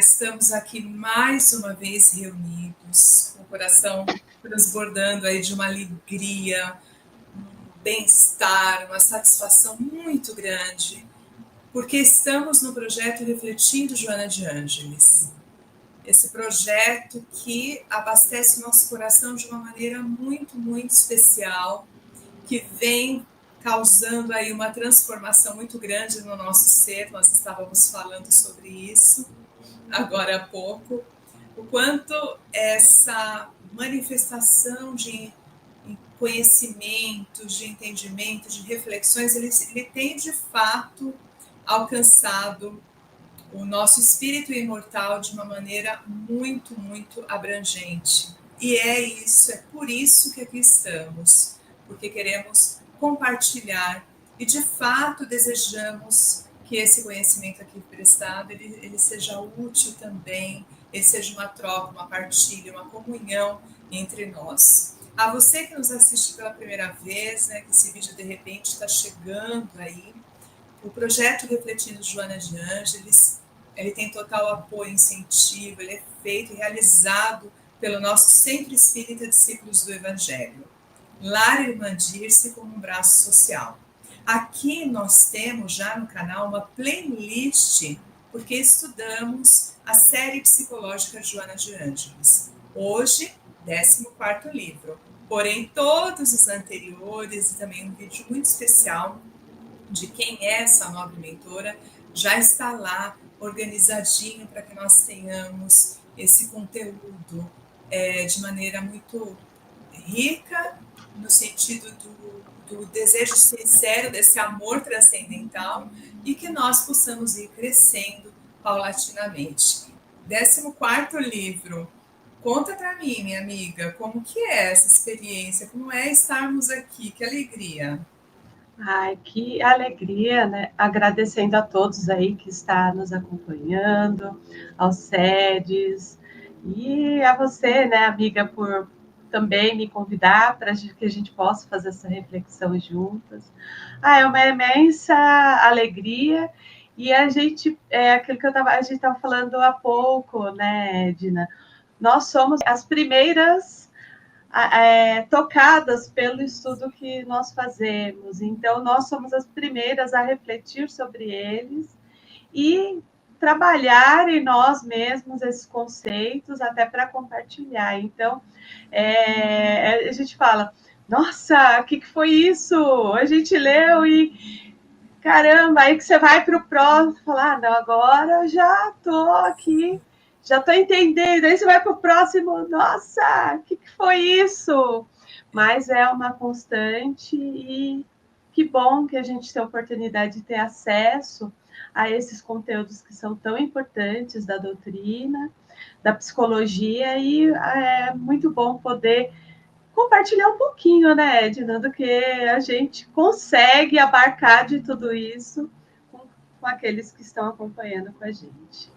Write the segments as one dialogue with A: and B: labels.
A: estamos aqui mais uma vez reunidos, com o coração transbordando aí de uma alegria, um bem-estar, uma satisfação muito grande, porque estamos no projeto Refletindo Joana de Ângeles. Esse projeto que abastece o nosso coração de uma maneira muito, muito especial, que vem causando aí uma transformação muito grande no nosso ser. Nós estávamos falando sobre isso agora há pouco, o quanto essa manifestação de conhecimento, de entendimento, de reflexões, ele tem de fato alcançado o nosso espírito imortal de uma maneira muito, muito abrangente. E é isso, é por isso que aqui estamos, porque queremos compartilhar e de fato desejamos que esse conhecimento aqui prestado, ele seja útil também, ele seja uma troca, uma partilha, uma comunhão entre nós. A você que nos assiste pela primeira vez, né, que esse vídeo de repente está chegando aí, o projeto Refletindo Joana de Ângeles, ele tem total apoio e incentivo, ele é feito e realizado pelo nosso Centro Espírita Discípulos do Evangelho, Lar Irmã Dirce, como um braço social. Aqui nós temos já no canal uma playlist, porque estudamos a série psicológica de Joana de Ângeles. Hoje, 14º livro, porém todos os anteriores e também um vídeo muito especial de quem é essa nobre mentora, já está lá organizadinho para que nós tenhamos esse conteúdo de maneira muito rica, no sentido do desejo sincero, desse amor transcendental, e que nós possamos ir crescendo paulatinamente. 14º livro. Conta para mim, minha amiga, como que é essa experiência, como é estarmos aqui, que alegria.
B: Ai, que alegria, né? Agradecendo a todos aí que está nos acompanhando, aos SEDES, e a você, né, amiga, por também me convidar para que a gente possa fazer essa reflexão juntas. É uma imensa alegria, e a gente, aquilo que a gente estava falando há pouco, né, Dina? Nós somos as primeiras tocadas pelo estudo que nós fazemos. Então, nós somos as primeiras a refletir sobre eles e trabalhar em nós mesmos esses conceitos até para compartilhar. Então, a gente fala, nossa, o que foi isso? A gente leu e caramba, aí que você vai para o próximo e fala, não, agora já estou aqui, já estou entendendo. Aí você vai para o próximo, nossa, o que foi isso? Mas é uma constante e que bom que a gente tem a oportunidade de ter acesso a esses conteúdos que são tão importantes da doutrina, da psicologia, e é muito bom poder compartilhar um pouquinho, né, Edna, do que a gente consegue abarcar de tudo isso com aqueles que estão acompanhando com a gente.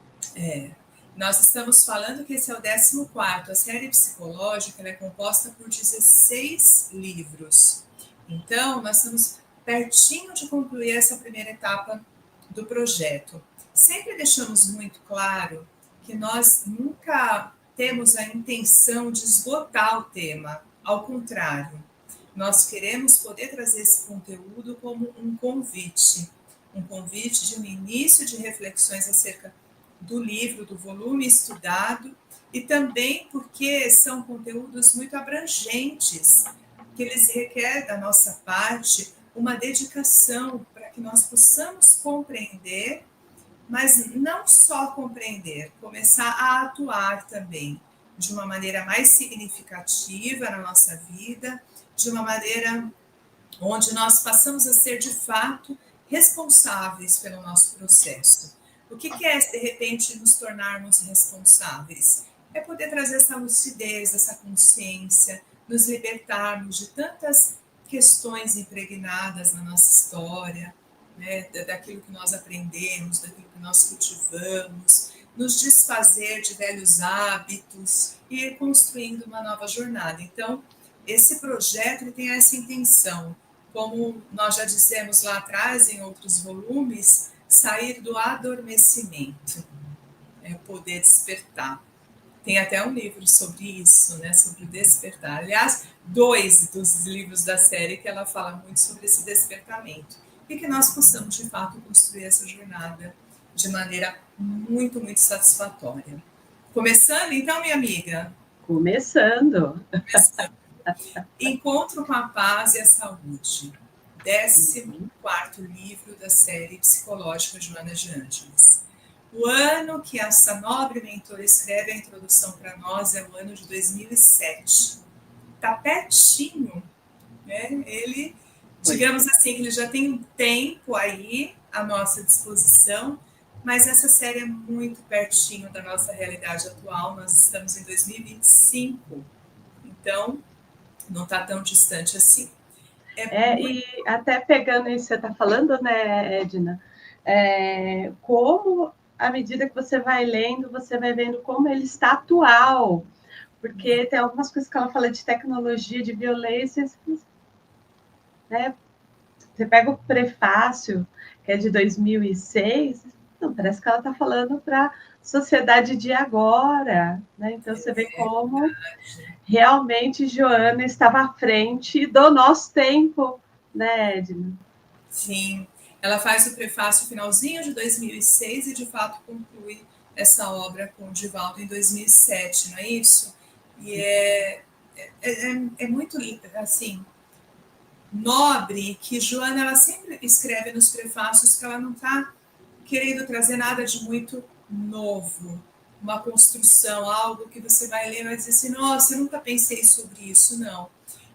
A: Nós estamos falando que esse é o 14º. A série psicológica é composta por 16 livros. Então, nós estamos pertinho de concluir essa primeira etapa do projeto. Sempre deixamos muito claro que nós nunca temos a intenção de esgotar o tema. Ao contrário, nós queremos poder trazer esse conteúdo como um convite de um início de reflexões acerca do livro, do volume estudado, e também porque são conteúdos muito abrangentes, que eles requerem da nossa parte uma dedicação para que nós possamos compreender, mas não só compreender, começar a atuar também de uma maneira mais significativa na nossa vida, de uma maneira onde nós passamos a ser de fato responsáveis pelo nosso processo. O que é, de repente, nos tornarmos responsáveis? É poder trazer essa lucidez, essa consciência, nos libertarmos de tantas questões impregnadas na nossa história, né, daquilo que nós aprendemos, daquilo que nós cultivamos, nos desfazer de velhos hábitos e ir construindo uma nova jornada. Então, esse projeto ele tem essa intenção, como nós já dissemos lá atrás, em outros volumes, sair do adormecimento. poder despertar. Tem até um livro sobre isso, né, sobre o despertar. Aliás, 2 dos livros da série que ela fala muito sobre esse despertamento. E que nós possamos, de fato, construir essa jornada de maneira muito, muito satisfatória. Começando, então, minha amiga?
B: Começando.
A: Encontro com a Paz e a Saúde. 14º livro da série psicológica Joana de Ângeles. O ano que essa nobre mentora escreve a introdução para nós é o ano de 2007. Está pertinho, né? Ele, digamos assim, ele já tem um tempo aí à nossa disposição, mas essa série é muito pertinho da nossa realidade atual. Nós estamos em 2025, então não está tão distante assim.
B: E até pegando isso que você está falando, né, Edna, como, à medida que você vai lendo, você vai vendo como ele está atual, porque tem algumas coisas que ela fala de tecnologia, de violência, né? Você pega o prefácio, que é de 2006, não, parece que ela está falando para a sociedade de agora, né? Então, você vê como realmente Joana estava à frente do nosso tempo, né, Edna?
A: Sim, ela faz o prefácio finalzinho de 2006 e, de fato, conclui essa obra com o Divaldo em 2007, não é isso? E é muito, assim, nobre que Joana, ela sempre escreve nos prefácios que ela não está querendo trazer nada de muito novo, uma construção, algo que você vai ler e vai dizer assim, nossa, eu nunca pensei sobre isso, não.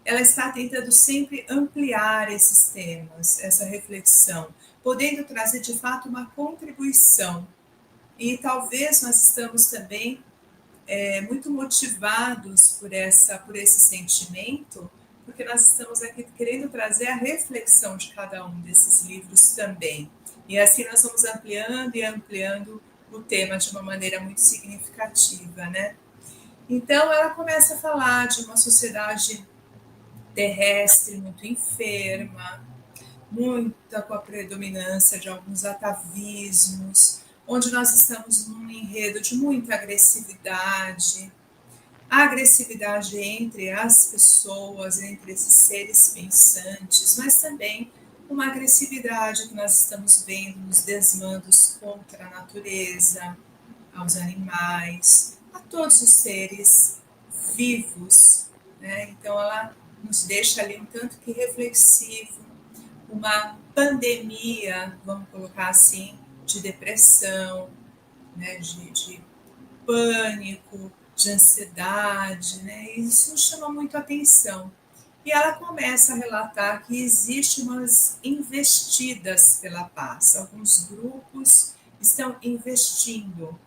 A: Ela está tentando sempre ampliar esses temas, essa reflexão, podendo trazer de fato uma contribuição. E talvez nós estamos também muito motivados por esse sentimento, porque nós estamos aqui querendo trazer a reflexão de cada um desses livros também. E assim nós vamos ampliando e ampliando o tema de uma maneira muito significativa, né? Então ela começa a falar de uma sociedade terrestre muito enferma, muita com a predominância de alguns atavismos, onde nós estamos num enredo de muita agressividade, a agressividade entre as pessoas, entre esses seres pensantes, mas também uma agressividade que nós estamos vendo nos desmandos contra a natureza, aos animais, a todos os seres vivos, né? Então ela nos deixa ali um tanto que reflexivo, uma pandemia, vamos colocar assim, de depressão, né? de pânico, de ansiedade, né? E isso chama muito a atenção. E ela começa a relatar que existem umas investidas pela paz. Alguns grupos estão investindo,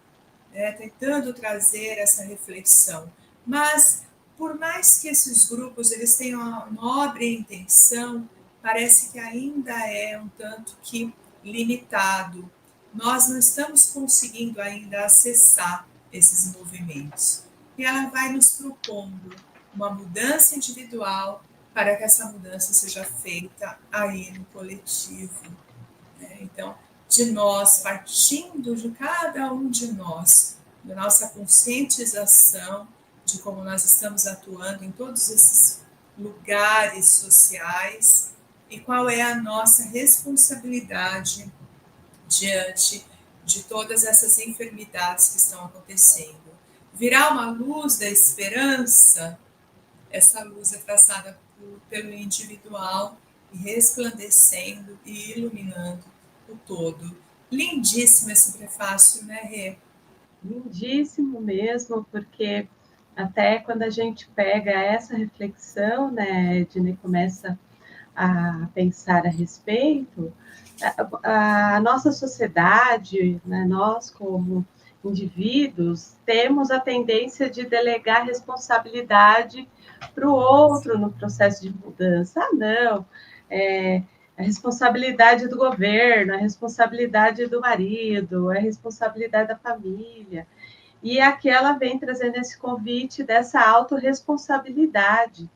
A: né, tentando trazer essa reflexão. Mas, por mais que esses grupos eles tenham uma nobre intenção, parece que ainda é um tanto que limitado. Nós não estamos conseguindo ainda acessar esses movimentos. E ela vai nos propondo uma mudança individual para que essa mudança seja feita aí no coletivo, né? Então, de nós, partindo de cada um de nós, da nossa conscientização de como nós estamos atuando em todos esses lugares sociais e qual é a nossa responsabilidade diante de todas essas enfermidades que estão acontecendo. Virá uma luz da esperança, essa luz é traçada pelo individual e resplandecendo e iluminando o todo. Lindíssimo esse prefácio, né, Rê?
B: Lindíssimo mesmo, porque até quando a gente pega essa reflexão, né, Edna, começa a pensar a respeito, a nossa sociedade, né, nós como indivíduos, temos a tendência de delegar responsabilidade para o outro no processo de mudança. Ah, não, a responsabilidade do governo, a responsabilidade do marido, a responsabilidade da família. E aqui ela vem trazendo esse convite dessa autorresponsabilidade,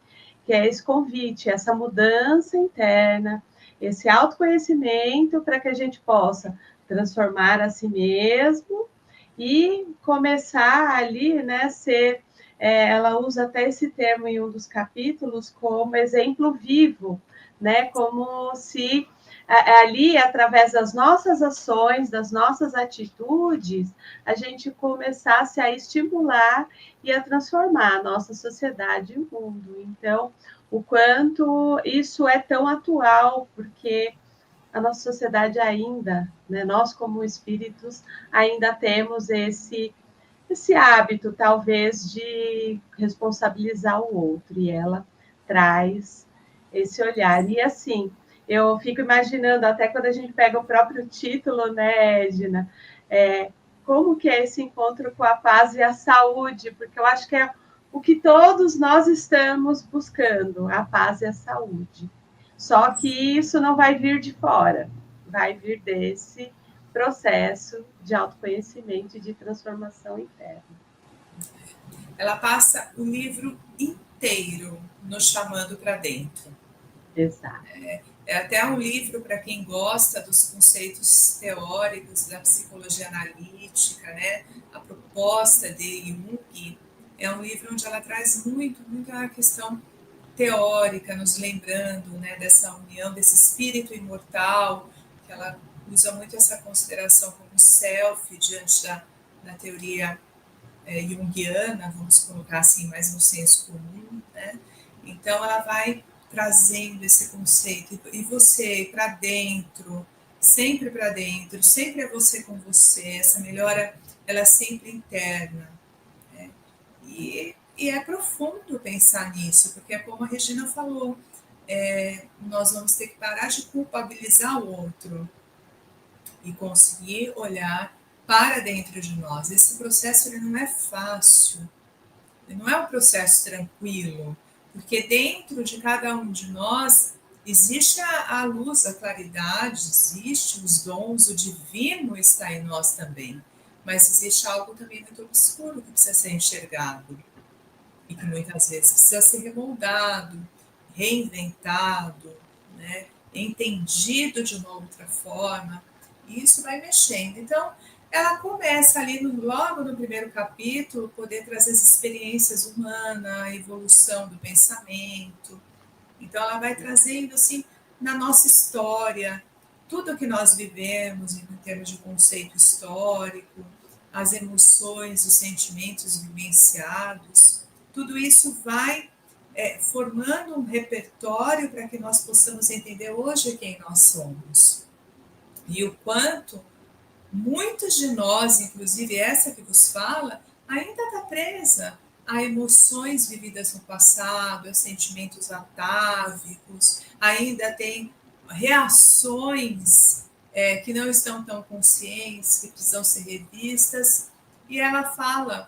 B: que é esse convite, essa mudança interna, esse autoconhecimento para que a gente possa transformar a si mesmo e começar ali, né, ser, ela usa até esse termo em um dos capítulos como exemplo vivo, né, como se ali, através das nossas ações, das nossas atitudes, a gente começasse a estimular e a transformar a nossa sociedade e o mundo. Então, o quanto isso é tão atual, porque a nossa sociedade ainda, né, nós como espíritos, ainda temos esse hábito, talvez, de responsabilizar o outro, e ela traz esse olhar. E assim, eu fico imaginando, até quando a gente pega o próprio título, né, Edna, como que é esse encontro com a paz e a saúde, porque eu acho que é o que todos nós estamos buscando, a paz e a saúde. Só que isso não vai vir de fora, vai vir desse processo de autoconhecimento e de transformação interna.
A: Ela passa o livro inteiro nos chamando para dentro.
B: Exato.
A: É até um livro para quem gosta dos conceitos teóricos da psicologia analítica, né? A proposta de Jung é um livro onde ela traz muito a questão teórica, nos lembrando, né, dessa união, desse espírito imortal, que ela usa muito essa consideração como self diante da teoria junguiana, vamos colocar assim, mais no senso comum, né? Então ela vai trazendo esse conceito, e você para dentro, sempre é você com você, essa melhora, ela é sempre interna, né? E é profundo pensar nisso, porque é como a Regina falou, nós vamos ter que parar de culpabilizar o outro e conseguir olhar para dentro de nós. Esse processo ele não é fácil, ele não é um processo tranquilo, porque dentro de cada um de nós existe a luz, a claridade, existe os dons, o divino está em nós também, mas existe algo também muito obscuro que precisa ser enxergado e que muitas vezes precisa ser remoldado, reinventado, né? Entendido de uma outra forma, e isso vai mexendo. Então, ela começa ali logo no primeiro capítulo, poder trazer as experiências humanas, a evolução do pensamento. Então, ela vai trazendo, assim, na nossa história, tudo que nós vivemos em termos de conceito histórico, as emoções, os sentimentos vivenciados, tudo isso vai formando um repertório para que nós possamos entender hoje quem nós somos. E o quanto muitos de nós, inclusive essa que vos fala, ainda está presa a emoções vividas no passado, a sentimentos atávicos, ainda tem reações que não estão tão conscientes, que precisam ser revistas. E ela fala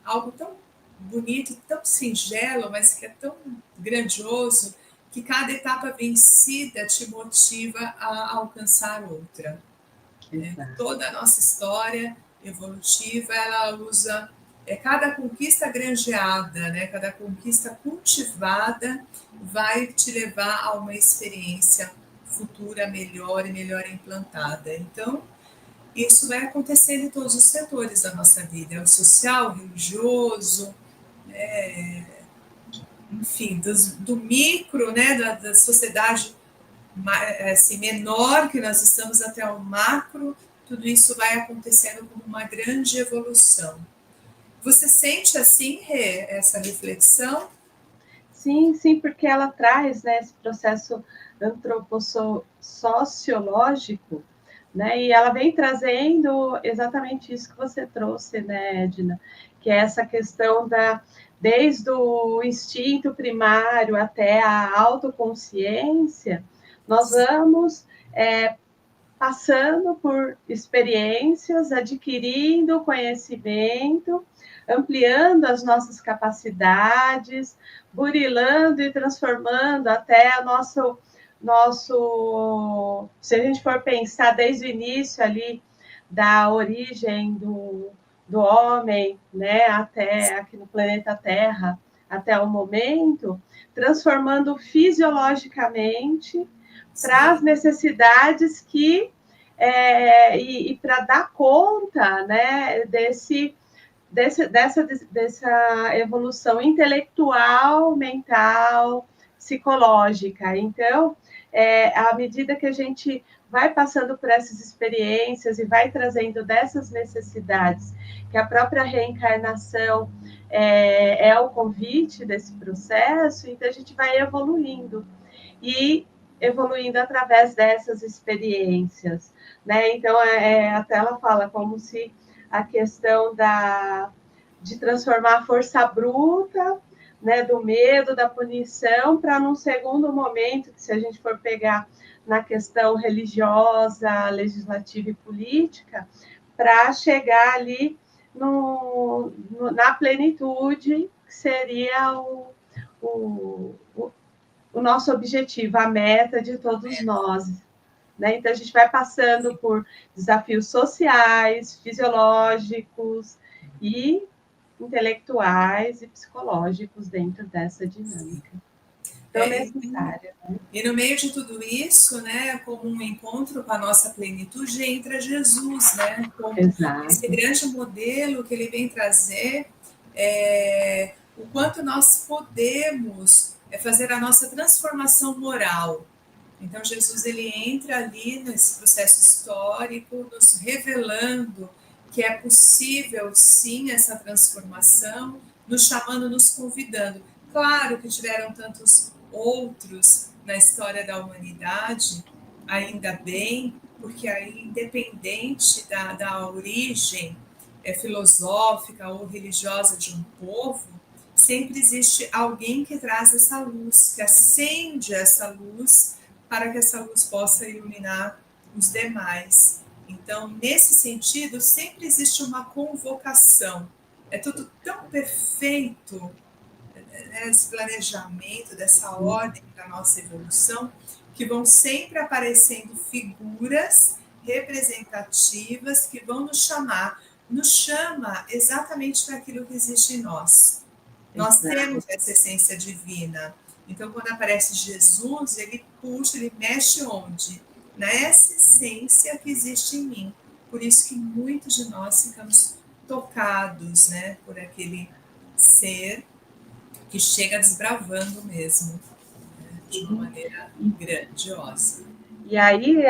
A: algo tão bonito, tão singelo, mas que é tão grandioso, que cada etapa vencida te motiva a alcançar outra. Toda a nossa história evolutiva, ela usa cada conquista granjeada, né? Cada conquista cultivada vai te levar a uma experiência futura melhor e melhor implantada. Então, isso vai acontecendo em todos os setores da nossa vida, é o social, o religioso, enfim, do micro, né, da sociedade assim, menor que nós estamos até o macro, tudo isso vai acontecendo como uma grande evolução. Você sente assim, Rê, essa reflexão?
B: Sim, sim, porque ela traz, né, esse processo antropossociológico, né, e ela vem trazendo exatamente isso que você trouxe, né, Edna, que é essa questão desde o instinto primário até a autoconsciência, nós vamos passando por experiências, adquirindo conhecimento, ampliando as nossas capacidades, burilando e transformando até se a gente for pensar desde o início ali da origem do homem, né, até aqui no planeta Terra, até o momento, transformando fisiologicamente para as necessidades que e para dar conta, né, dessa evolução intelectual, mental, psicológica. Então, à medida que a gente vai passando por essas experiências e vai trazendo dessas necessidades, que a própria reencarnação é o convite desse processo, então a gente vai evoluindo. E evoluindo através dessas experiências, né? Então, até ela fala como se a questão de transformar a força bruta, né, do medo, da punição, para num segundo momento, que se a gente for pegar na questão religiosa, legislativa e política, para chegar ali na plenitude, que seria o nosso objetivo, a meta de todos nós. Né? Então, a gente vai passando por desafios sociais, fisiológicos e intelectuais e psicológicos dentro dessa dinâmica. Tão necessária. Né?
A: E no meio de tudo isso, né, como um encontro com a nossa plenitude, entra Jesus, né, como esse grande modelo que ele vem trazer, o quanto nós podemos fazer a nossa transformação moral. Então, Jesus ele entra ali nesse processo histórico, nos revelando que é possível, sim, essa transformação, nos chamando, nos convidando. Claro que tiveram tantos outros na história da humanidade, ainda bem, porque aí, independente da origem filosófica ou religiosa de um povo, sempre existe alguém que traz essa luz, que acende essa luz para que essa luz possa iluminar os demais. Então, nesse sentido, sempre existe uma convocação. É tudo tão perfeito, esse planejamento, dessa ordem para a nossa evolução, que vão sempre aparecendo figuras representativas que vão nos chama exatamente para aquilo que existe em nós. Nós temos essa essência divina. Então, quando aparece Jesus, ele puxa, ele mexe onde? Nessa essência que existe em mim. Por isso que muitos de nós ficamos tocados, né, por aquele ser que chega desbravando mesmo, né, de uma maneira grandiosa.
B: E aí,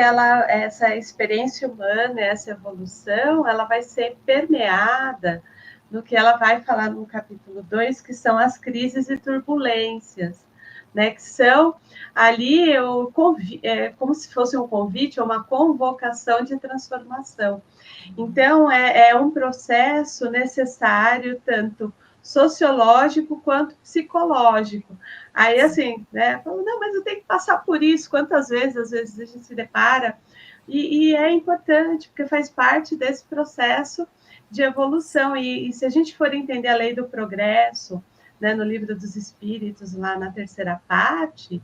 B: essa experiência humana, essa evolução, ela vai ser permeada no que ela vai falar no capítulo 2, que são as crises e turbulências, né? Que são ali como se fosse um convite ou uma convocação de transformação. Então, é um processo necessário, tanto sociológico quanto psicológico. Aí, assim, né? Não, mas eu tenho que passar por isso. Quantas vezes, às vezes, a gente se depara. E é importante, porque faz parte desse processo de evolução. E se a gente for entender a lei do progresso, né, no Livro dos Espíritos, lá na terceira parte,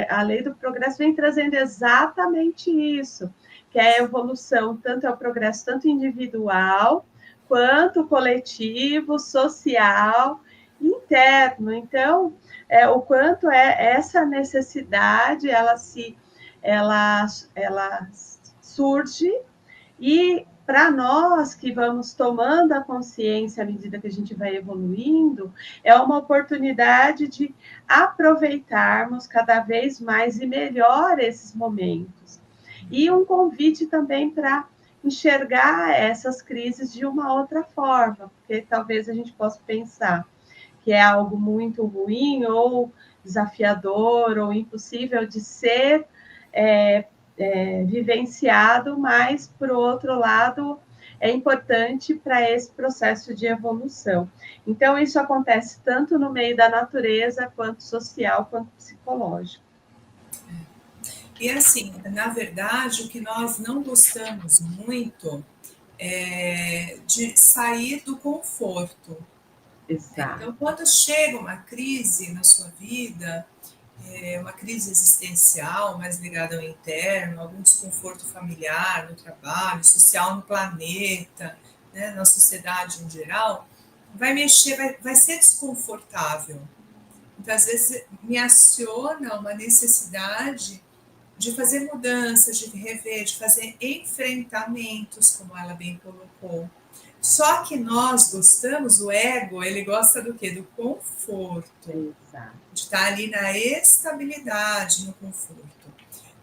B: a lei do progresso vem trazendo exatamente isso, que é a evolução, tanto é o progresso tanto individual, quanto coletivo, social, interno. Então, o quanto essa necessidade, ela surge, e para nós que vamos tomando a consciência à medida que a gente vai evoluindo, é uma oportunidade de aproveitarmos cada vez mais e melhor esses momentos. E um convite também para enxergar essas crises de uma outra forma, porque talvez a gente possa pensar que é algo muito ruim ou desafiador ou impossível de ser vivenciado, mas, por outro lado, é importante para esse processo de evolução. Então, isso acontece tanto no meio da natureza, quanto social, quanto psicológico.
A: E assim, na verdade, o que nós não gostamos muito é de sair do conforto.
B: Exato.
A: Então, quando chega uma crise na sua vida, uma crise existencial mais ligada ao interno, algum desconforto familiar no trabalho, social no planeta, né, na sociedade em geral, vai mexer, vai ser desconfortável. Então, às vezes, me aciona uma necessidade de fazer mudanças, de rever, de fazer enfrentamentos, como ela bem colocou. Só que nós gostamos, o ego, ele gosta do quê? Do conforto.
B: Exato.
A: De estar ali na estabilidade, no conforto.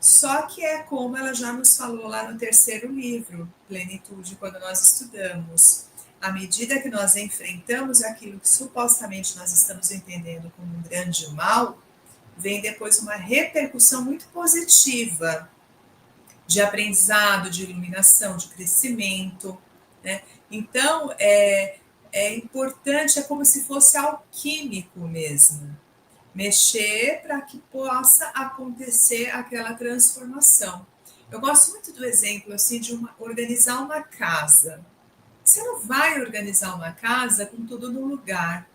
A: Só que é como ela já nos falou lá no terceiro livro, Plenitude, quando nós estudamos. À medida que nós enfrentamos aquilo que supostamente nós estamos entendendo como um grande mal, vem depois uma repercussão muito positiva de aprendizado, de iluminação, de crescimento, né? Então, é importante, é como se fosse alquímico mesmo, mexer para que possa acontecer aquela transformação. Eu gosto muito do exemplo assim de organizar uma casa. Você não vai organizar uma casa com tudo no lugar,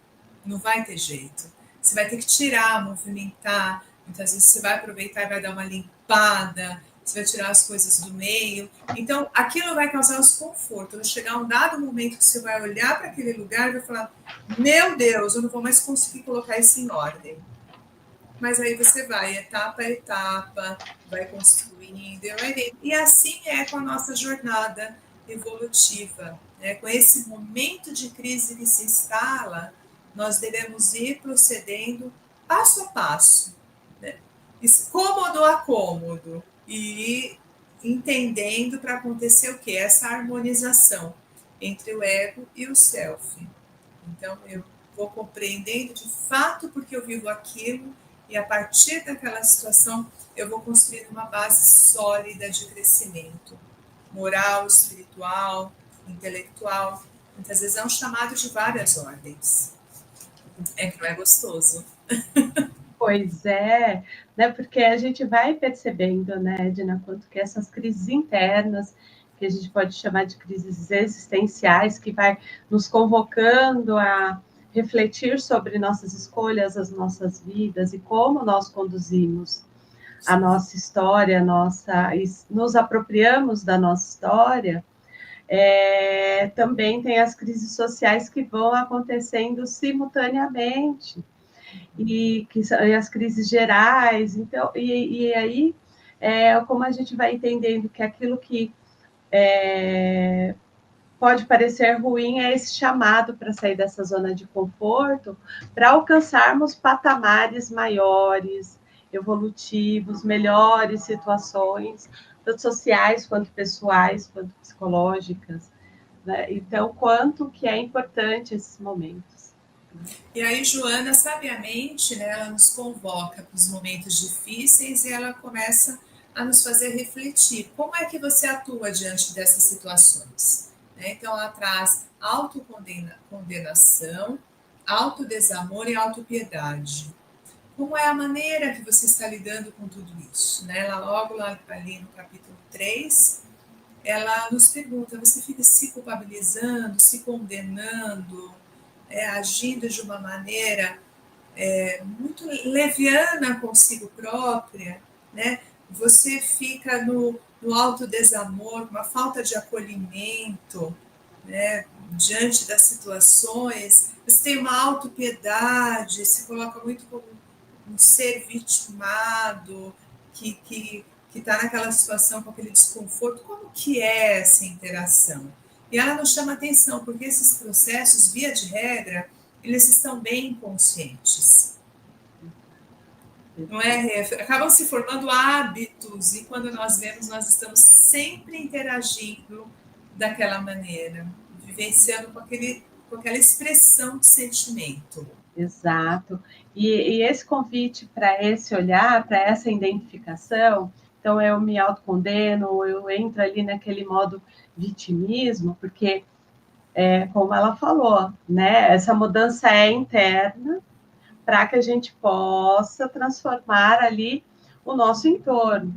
A: não vai ter jeito. Você vai ter que tirar, movimentar. Muitas vezes você vai aproveitar e vai dar uma limpada, você vai tirar as coisas do meio. Então, aquilo vai causar um desconforto. Vai chegar um dado momento que você vai olhar para aquele lugar e vai falar: meu Deus, eu não vou mais conseguir colocar isso em ordem. Mas aí você vai, etapa a etapa, vai construindo, e assim é com a nossa jornada evolutiva. Né? Com esse momento de crise que se instala, nós devemos ir procedendo passo a passo, né? Cômodo a cômodo, e entendendo para acontecer o quê? Essa harmonização entre o ego e o self. Então, eu vou compreendendo de fato porque eu vivo aquilo, e a partir daquela situação eu vou construindo uma base sólida de crescimento moral, espiritual, intelectual. Muitas vezes é um chamado de várias ordens. É que não é gostoso.
B: Pois é, né? Porque a gente vai percebendo, né, Edna, quanto que essas crises internas, que a gente pode chamar de crises existenciais, que vai nos convocando a refletir sobre nossas escolhas, as nossas vidas e como nós conduzimos a nossa história, nos apropriamos da nossa história. Também tem as crises sociais que vão acontecendo simultaneamente, e que são as crises gerais. Então, e aí, como a gente vai entendendo que aquilo que pode parecer ruim é esse chamado para sair dessa zona de conforto, para alcançarmos patamares maiores, evolutivos, melhores situações, tanto sociais, quanto pessoais, quanto psicológicas. Né? Então, quanto que é importante esses momentos.
A: E aí, Joana, sabiamente, né, ela nos convoca para os momentos difíceis e ela começa a nos fazer refletir. Como é que você atua diante dessas situações? Né? Então, ela traz autocondenação, autodesamor e autopiedade. Como é a maneira que você está lidando com tudo isso? Né? Ela logo lá ali no capítulo 3, ela nos pergunta: você fica se culpabilizando, se condenando, agindo de uma maneira muito leviana consigo própria, né? Você fica no autodesamor, uma falta de acolhimento, né? Diante das situações, você tem uma autopiedade, se coloca muito como um ser vitimado, que está naquela situação com aquele desconforto. Como que é essa interação? E ela nos chama atenção, porque esses processos, via de regra, eles estão bem inconscientes. Não é? Acabam se formando hábitos, e quando nós vemos, nós estamos sempre interagindo daquela maneira, vivenciando com aquela expressão de sentimento.
B: Exato. E esse convite para esse olhar, para essa identificação, então eu me autocondeno, eu entro ali naquele modo vitimismo, porque, como ela falou, né, essa mudança é interna, para que a gente possa transformar ali o nosso entorno.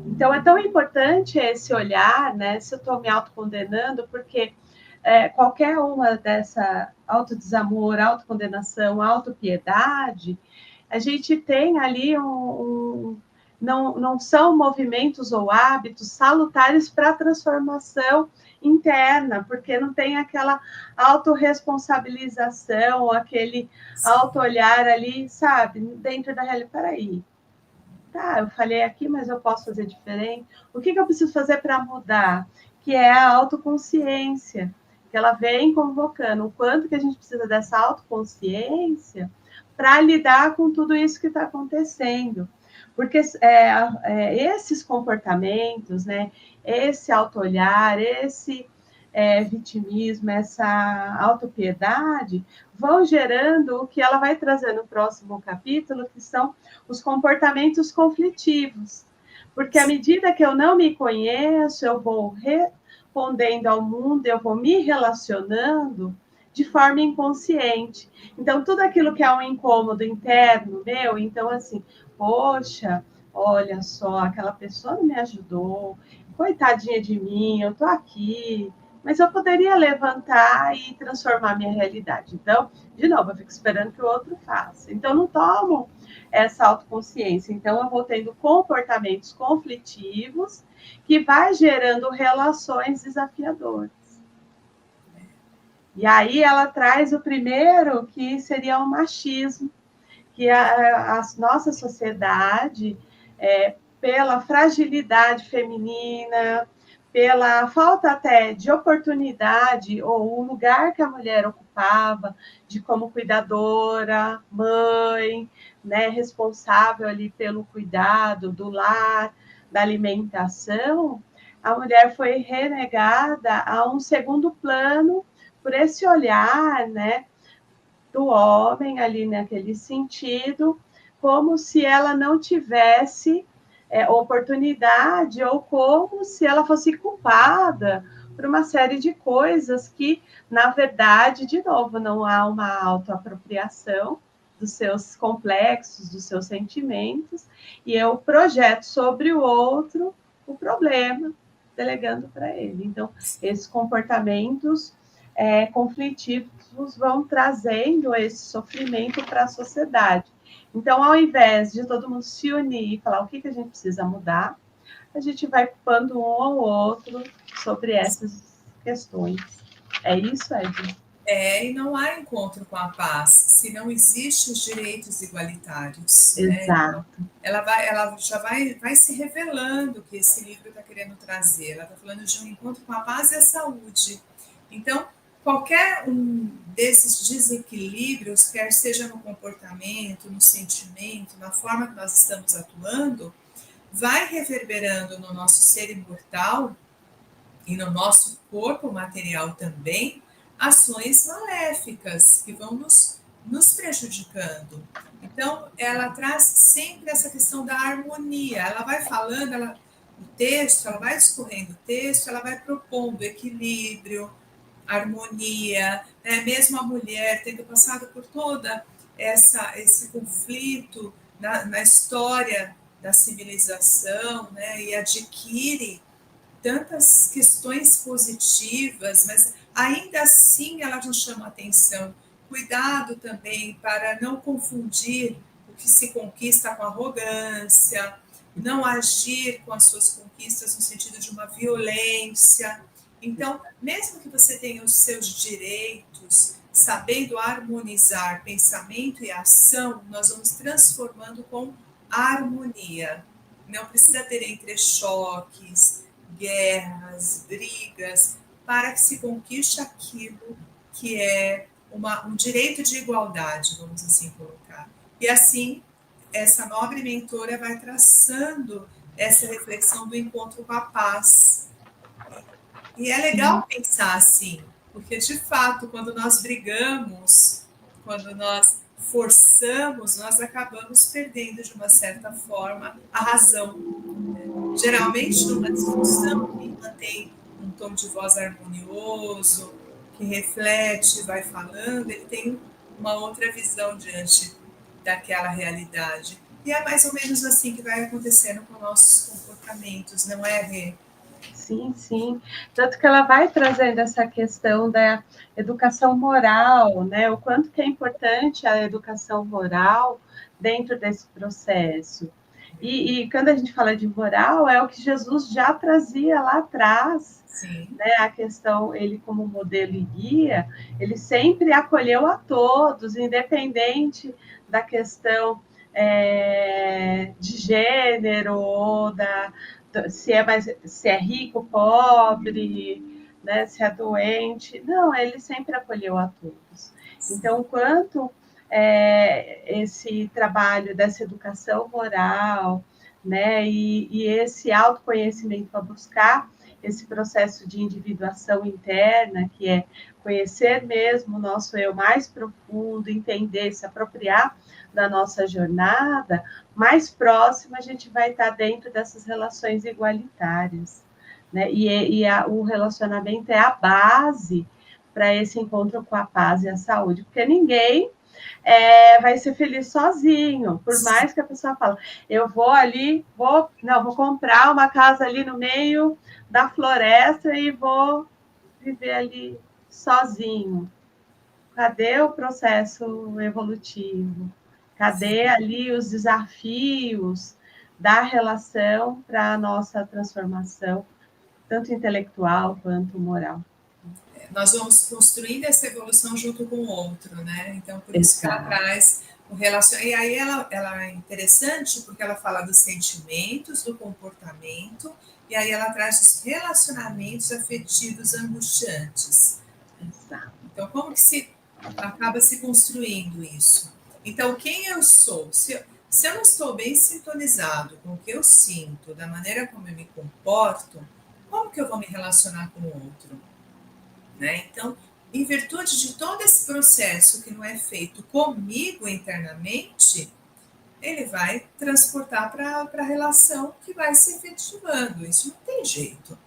B: Então, é tão importante esse olhar, né, se eu estou me autocondenando, porque qualquer uma dessa autodesamor, autocondenação, autopiedade, a gente tem ali não são movimentos ou hábitos salutares para a transformação interna, porque não tem aquela autorresponsabilização, aquele auto-olhar ali, sabe, dentro da realidade. Peraí, Tá, eu falei aqui, mas eu posso fazer diferente. O que eu preciso fazer para mudar? Que é a autoconsciência, que ela vem convocando o quanto que a gente precisa dessa autoconsciência para lidar com tudo isso que está acontecendo. Porque esses comportamentos, né, esse auto-olhar, esse vitimismo, essa autopiedade, vão gerando o que ela vai trazer no próximo capítulo, que são os comportamentos conflitivos. Porque à medida que eu não me conheço, eu vou respondendo ao mundo, eu vou me relacionando de forma inconsciente. Então, tudo aquilo que é um incômodo interno meu, então, assim, poxa, olha só, aquela pessoa não me ajudou, coitadinha de mim, eu tô aqui, mas eu poderia levantar e transformar minha realidade. Então, de novo, eu fico esperando que o outro faça. Então, não tomo essa autoconsciência. Então, eu vou tendo comportamentos conflitivos que vai gerando relações desafiadoras. E aí ela traz o primeiro, que seria o machismo, que a nossa sociedade, pela fragilidade feminina, pela falta até de oportunidade, ou o lugar que a mulher ocupava, de como cuidadora, mãe, né, responsável ali pelo cuidado do lar, da alimentação, a mulher foi renegada a um segundo plano por esse olhar, né, do homem ali naquele sentido, como se ela não tivesse oportunidade ou como se ela fosse culpada por uma série de coisas que, na verdade, de novo, não há uma autoapropriação dos seus complexos, dos seus sentimentos, e eu projeto sobre o outro o problema, delegando para ele. Então, esses comportamentos conflitivos vão trazendo esse sofrimento para a sociedade. Então, ao invés de todo mundo se unir e falar o que a gente precisa mudar, a gente vai culpando um ao outro sobre essas questões. É isso, Ed?
A: E não há encontro com a paz se não existem os direitos igualitários.
B: Exato.
A: Né? Ela já vai se revelando o que esse livro está querendo trazer. Ela está falando de um encontro com a paz e a saúde. Então, qualquer um desses desequilíbrios, quer seja no comportamento, no sentimento, na forma que nós estamos atuando, vai reverberando no nosso ser imortal e no nosso corpo material também, ações maléficas que vão nos prejudicando. Então, ela traz sempre essa questão da harmonia. Ela vai falando, o texto, ela vai discorrendo o texto, ela vai propondo equilíbrio, harmonia, né? Mesmo a mulher tendo passado por toda esse conflito na história da civilização, né? E adquire tantas questões positivas, mas ainda assim ela nos chama a atenção. Cuidado também para não confundir o que se conquista com arrogância, não agir com as suas conquistas no sentido de uma violência. Então, mesmo que você tenha os seus direitos, sabendo harmonizar pensamento e ação, nós vamos transformando com harmonia. Não precisa ter entrechoques, guerras, brigas, para que se conquiste aquilo que é um direito de igualdade, vamos assim colocar. E assim, essa nobre mentora vai traçando essa reflexão do encontro com a paz. E é legal pensar assim, porque de fato, quando nós brigamos, quando nós forçamos, nós acabamos perdendo de uma certa forma a razão. Geralmente, numa discussão, quem mantém um tom de voz harmonioso, que reflete, vai falando, ele tem uma outra visão diante daquela realidade. E é mais ou menos assim que vai acontecendo com nossos comportamentos, não é, Rê?
B: Sim, sim. Tanto que ela vai trazendo essa questão da educação moral, né? O quanto que é importante a educação moral dentro desse processo. E quando a gente fala de moral, é o que Jesus já trazia lá atrás, né? A questão, ele como modelo e guia, ele sempre acolheu a todos, independente da questão de gênero, ou se é rico, pobre, né, se é doente. Não, ele sempre acolheu a todos. Então, quanto esse trabalho dessa educação moral, né, e esse autoconhecimento para buscar esse processo de individuação interna, que é conhecer mesmo o nosso eu mais profundo, entender, se apropriar da nossa jornada, mais próxima a gente vai estar dentro dessas relações igualitárias. Né? O relacionamento é a base para esse encontro com a paz e a saúde, porque ninguém vai ser feliz sozinho, por mais que a pessoa fale, eu vou ali, vou comprar uma casa ali no meio da floresta e vou viver ali sozinho. Cadê o processo evolutivo? Cadê ali os desafios da relação para a nossa transformação, tanto intelectual quanto moral?
A: Nós vamos construindo essa evolução junto com o outro, né? Então, por isso que ela traz o relacionamento. E aí ela é interessante porque ela fala dos sentimentos, do comportamento, e aí ela traz os relacionamentos afetivos angustiantes.
B: Exato.
A: Então, como que se acaba se construindo isso? Então, quem eu sou? Se eu não estou bem sintonizado com o que eu sinto, da maneira como eu me comporto, como que eu vou me relacionar com o outro? Né? Então, em virtude de todo esse processo que não é feito comigo internamente, ele vai transportar para a relação que vai se efetivando. Isso não tem jeito.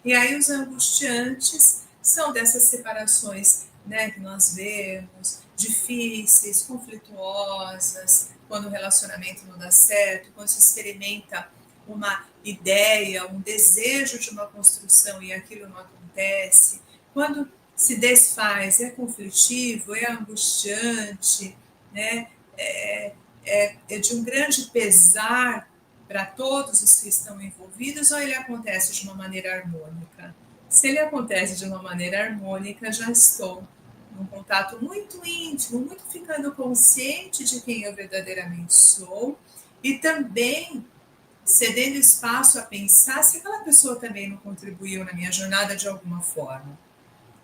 A: E aí os angustiantes são dessas separações, né, que nós vemos, difíceis, conflituosas, quando o relacionamento não dá certo, quando se experimenta uma ideia, um desejo de uma construção e aquilo não acontece, quando se desfaz, é conflitivo, é angustiante, né, é de um grande pesar para todos os que estão envolvidos, ou ele acontece de uma maneira harmônica? Se ele acontece de uma maneira harmônica, já estou num contato muito íntimo, muito ficando consciente de quem eu verdadeiramente sou, e também cedendo espaço a pensar se aquela pessoa também não contribuiu na minha jornada de alguma forma.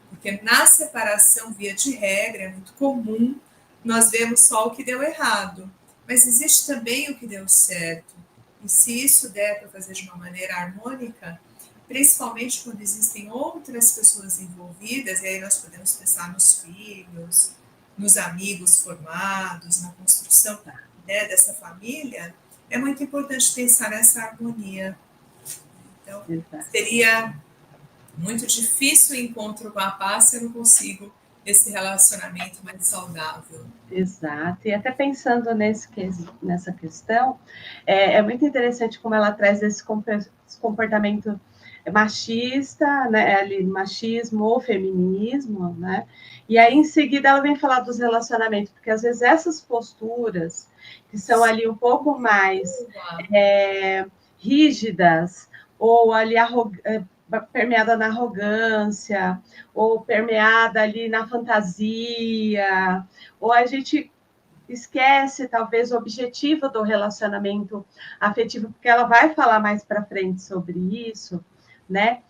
A: Porque na separação, via de regra, é muito comum nós vemos só o que deu errado, mas existe também o que deu certo. E se isso der para fazer de uma maneira harmônica, principalmente quando existem outras pessoas envolvidas, e aí nós podemos pensar nos filhos, nos amigos formados, na construção, né, dessa família, é muito importante pensar nessa harmonia. Então, seria muito difícil o encontro com a paz se eu não consigo esse relacionamento mais saudável.
B: Exato, e até pensando nessa questão, é muito interessante como ela traz esse comportamento machista, né, ali, machismo ou feminismo, né, e aí em seguida ela vem falar dos relacionamentos, porque às vezes essas posturas, que são ali um pouco mais rígidas, ou ali permeada na arrogância, ou permeada ali na fantasia, ou a gente esquece, talvez, o objetivo do relacionamento afetivo, porque ela vai falar mais para frente sobre isso, né?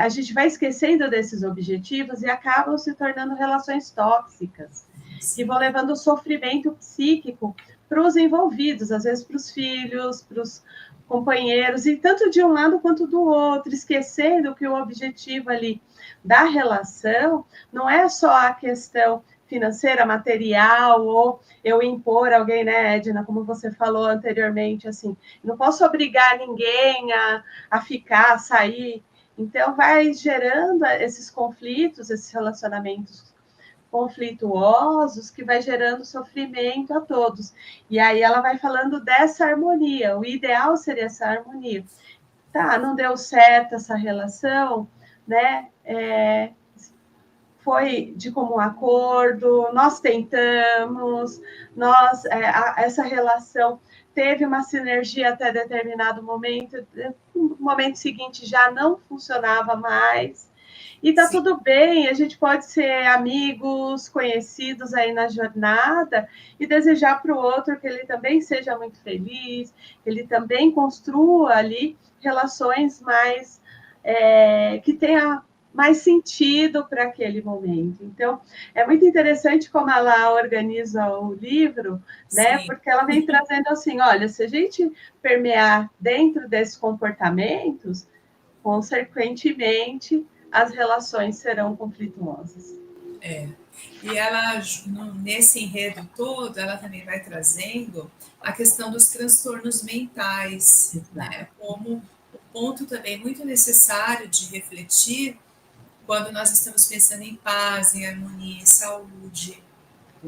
B: A gente vai esquecendo desses objetivos e acabam se tornando relações tóxicas, que vão levando sofrimento psíquico para os envolvidos, às vezes para os filhos, para os companheiros, e tanto de um lado quanto do outro, esquecendo que o objetivo ali da relação não é só a questão financeira, material, ou eu impor alguém, né, Edna, como você falou anteriormente, assim, não posso obrigar ninguém a ficar, a sair. Então, vai gerando esses conflitos, esses relacionamentos conflituosos, que vai gerando sofrimento a todos. E aí ela vai falando dessa harmonia, o ideal seria essa harmonia. Tá, não deu certo essa relação, né? Foi de comum acordo, nós tentamos, essa relação teve uma sinergia até determinado momento, no momento seguinte já não funcionava mais, E tá tudo bem, a gente pode ser amigos, conhecidos aí na jornada e desejar para o outro que ele também seja muito feliz, que ele também construa ali relações mais que tenha mais sentido para aquele momento. Então, é muito interessante como ela organiza o livro, né?
A: Sim.
B: Porque ela vem trazendo assim, olha, se a gente permear dentro desses comportamentos, consequentemente, as relações serão conflituosas.
A: E ela, nesse enredo todo, ela também vai trazendo a questão dos transtornos mentais, né? Como um ponto também muito necessário de refletir quando nós estamos pensando em paz, em harmonia, em saúde.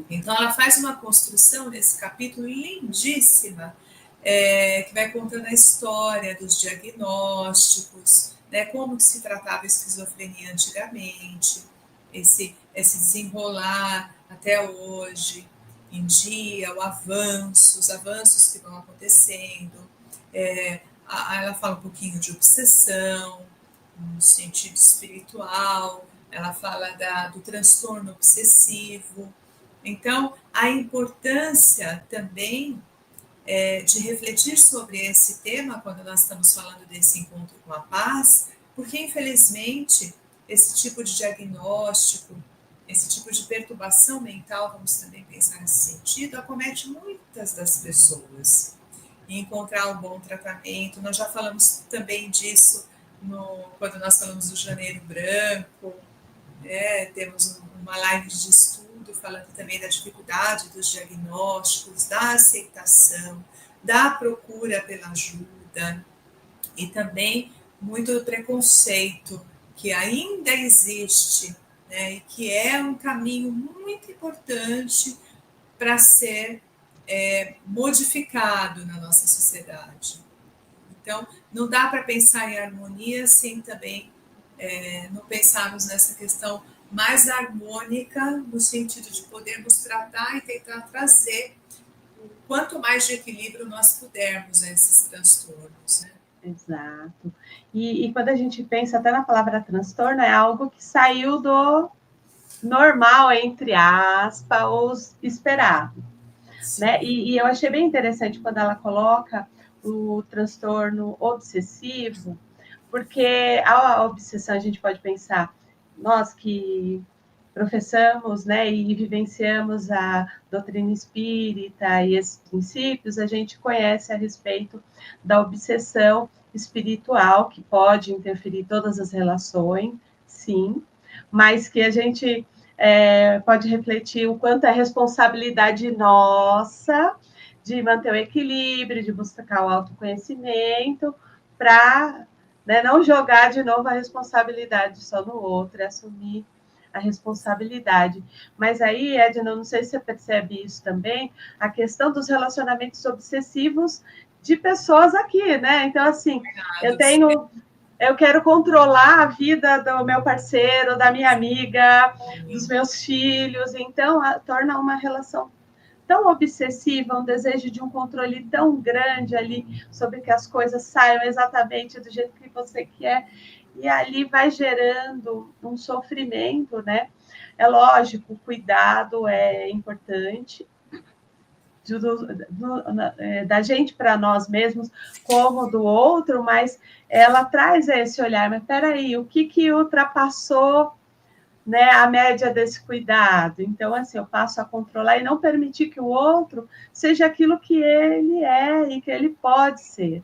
A: Então, ela faz uma construção nesse capítulo lindíssima, que vai contando a história dos diagnósticos, né, como que se tratava a esquizofrenia antigamente, esse desenrolar até hoje em dia, os avanços que vão acontecendo. Ela fala um pouquinho de obsessão, no sentido espiritual, ela fala do transtorno obsessivo. Então, a importância também de refletir sobre esse tema quando nós estamos falando desse encontro com a paz, porque, infelizmente, esse tipo de diagnóstico, esse tipo de perturbação mental, vamos também pensar nesse sentido, acomete muitas das pessoas. E encontrar um bom tratamento, nós já falamos também disso quando nós falamos do Janeiro Branco, temos uma live de estudo falando também da dificuldade dos diagnósticos, da aceitação, da procura pela ajuda e também muito do preconceito que ainda existe, né, e que é um caminho muito importante para ser modificado na nossa sociedade. Então, não dá para pensar em harmonia sem também não pensarmos nessa questão mais harmônica, no sentido de podermos tratar e tentar trazer o quanto mais de equilíbrio nós pudermos a esses transtornos. Né?
B: Exato. E quando a gente pensa até na palavra transtorno, é algo que saiu do normal, entre aspas, ou esperado. Né? E eu achei bem interessante quando ela coloca o transtorno obsessivo, porque a obsessão a gente pode pensar, nós que professamos, né, e vivenciamos a doutrina espírita e esses princípios, a gente conhece a respeito da obsessão espiritual, que pode interferir em todas as relações, sim, mas que a gente pode refletir o quanto é responsabilidade nossa de manter o equilíbrio, de buscar o autoconhecimento, para não jogar de novo a responsabilidade só no outro, assumir a responsabilidade. Mas aí, Edna, não sei se você percebe isso também, a questão dos relacionamentos obsessivos de pessoas aqui, né? Então, assim, eu quero controlar a vida do meu parceiro, da minha amiga, dos meus filhos, então torna uma relação tão obsessiva, um desejo de um controle tão grande ali sobre que as coisas saiam exatamente do jeito que você quer, e ali vai gerando um sofrimento, né? É lógico, o cuidado é importante, da gente para nós mesmos, como do outro, mas ela traz esse olhar, mas peraí, o que ultrapassou, né, a média desse cuidado? Então, assim, eu passo a controlar e não permitir que o outro seja aquilo que ele é e que ele pode ser.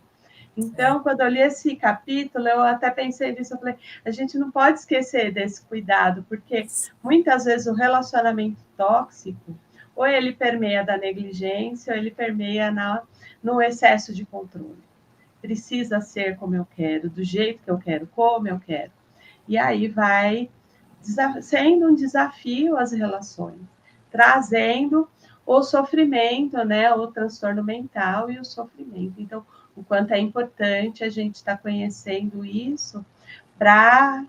B: Então, quando eu li esse capítulo, eu até pensei nisso, eu falei, a gente não pode esquecer desse cuidado, porque muitas vezes o relacionamento tóxico, ou ele permeia da negligência, ou ele permeia no excesso de controle. Precisa ser como eu quero, do jeito que eu quero, como eu quero. E aí vai sendo um desafio as relações, trazendo o sofrimento, né, o transtorno mental e o sofrimento. Então, o quanto é importante a gente estar conhecendo isso para